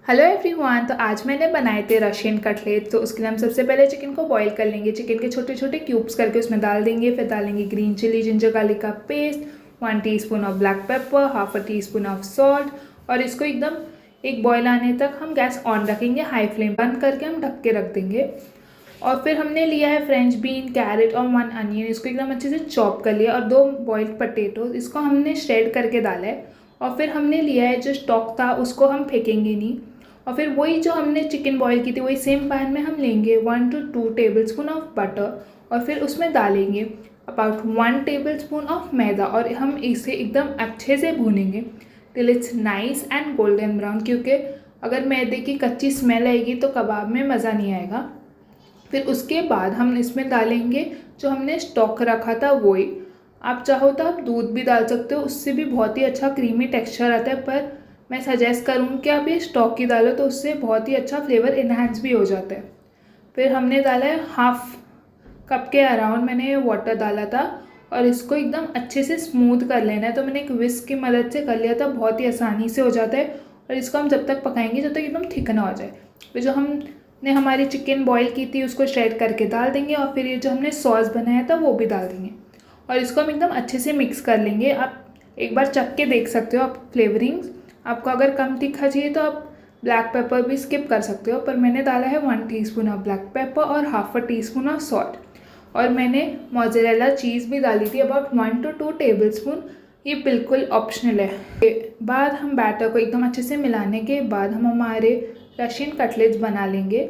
Hello everyone. तो आज मैंने बनाए थे रशियन कटलेट। तो उसके लिए हम सबसे पहले चिकन को बॉईल कर लेंगे। चिकन के छोटे छोटे क्यूब्स करके उसमें डाल देंगे। फिर डालेंगे ग्रीन चिली, जिंजर गार्लिक का paste, 1 teaspoon of black pepper, half a teaspoon of salt. और इसको एकदम एक बॉईल आने तक हम गैस ऑन रखेंगे, हाई फ्लेम बंद करके हम ढक के रख देंगे। और फिर हमने लिया है फ्रेंच बीन, कैरेट और 1 अनियन। इसको एकदम अच्छे से चॉप कर लिया। और 2 बॉइल्ड पटेटो, इसको हमने श्रेड करके डाला है। और फिर हमने लिया है जो स्टॉक था, उसको हम फेंकेंगे नहीं। और फिर वही जो हमने चिकन बॉईल की थी, वही सेम पैन में हम लेंगे 1 to 2 टेबलस्पून ऑफ बटर। और फिर उसमें डालेंगे अबाउट 1 टेबलस्पून ऑफ मैदा। और हम इसे एकदम अच्छे से भूनेंगे till it's nice and golden brown, क्योंकि अगर मैदे की कच्ची स्मेल आएगी तो कबाब में मज़ा नहीं आएगा। फिर उसके बाद हम इसमें डालेंगे जो हमने स्टॉक रखा था वही। आप चाहो तो आप दूध भी डाल सकते हो, उससे भी बहुत ही अच्छा क्रीमी टेक्सचर आता है। पर मैं सजेस्ट करूँगी कि आप ये स्टॉक ही डालो, तो उससे बहुत ही अच्छा फ्लेवर इन्हांस भी हो जाता है। फिर हमने डाला है हाफ कप के अराउंड मैंने ये वाटर डाला था। और इसको एकदम अच्छे से स्मूथ कर लेना है। तो मैंने एक विस्क की मदद से कर लिया था, बहुत ही आसानी से हो जाता है। और इसको हम जब तक पकाएंगे जब तक एकदम थिक ना हो जाए। फिर जो हमने हमारी चिकन बॉईल की थी उसको श्रेड करके डाल देंगे। और फिर ये जो हमने सॉस बनाया था वो भी डाल देंगे। और इसको हम एकदम अच्छे से मिक्स कर लेंगे। आप एक बार चख के देख सकते हो आप फ्लेवरिंग्स। आपको अगर कम तीखा चाहिए तो आप ब्लैक पेपर भी स्किप कर सकते हो। पर मैंने डाला है 1 टीस्पून ऑफ ब्लैक पेपर और half a teaspoon of salt. और मैंने मोज़रेला चीज़ भी डाली थी अबाउट 1 to 2 टेबलस्पून। ये बिल्कुल ऑप्शनल है। बाद हम बैटर को एकदम अच्छे से मिलाने के बाद हम हमारे रशियन कटलेट्स बना लेंगे।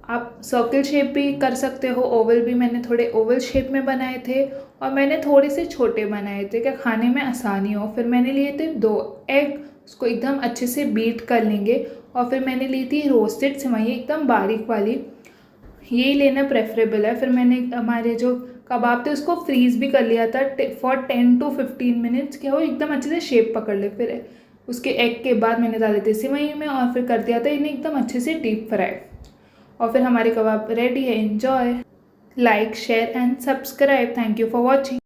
आप सर्कल शेप भी कर सकते हो, ओवल भी। मैंने थोड़े ओवल शेप में बनाए थे और मैंने थोड़े से छोटे बनाए थे क्या खाने में आसानी हो। फिर मैंने लिए थे 2 एग, उसको एकदम अच्छे से बीट कर लेंगे। और फिर मैंने ली थी रोस्टेड सेवई एकदम बारीक वाली, ये लेना प्रेफरेबल है। फिर मैंने हमारे जो कबाब थे उसको फ्रीज़ भी कर लिया था फॉर 10 to 15 मिनट्स, क्या वो एकदम अच्छे से शेप पकड़ ले। फिर उसके एग के बाद मैंने डाले थे सेवई में और फिर कर दिया था इन्हें एकदम अच्छे से डीप फ्राई। और फिर हमारे कबाब रेडी है। Enjoy, like, share and subscribe. Thank you for watching.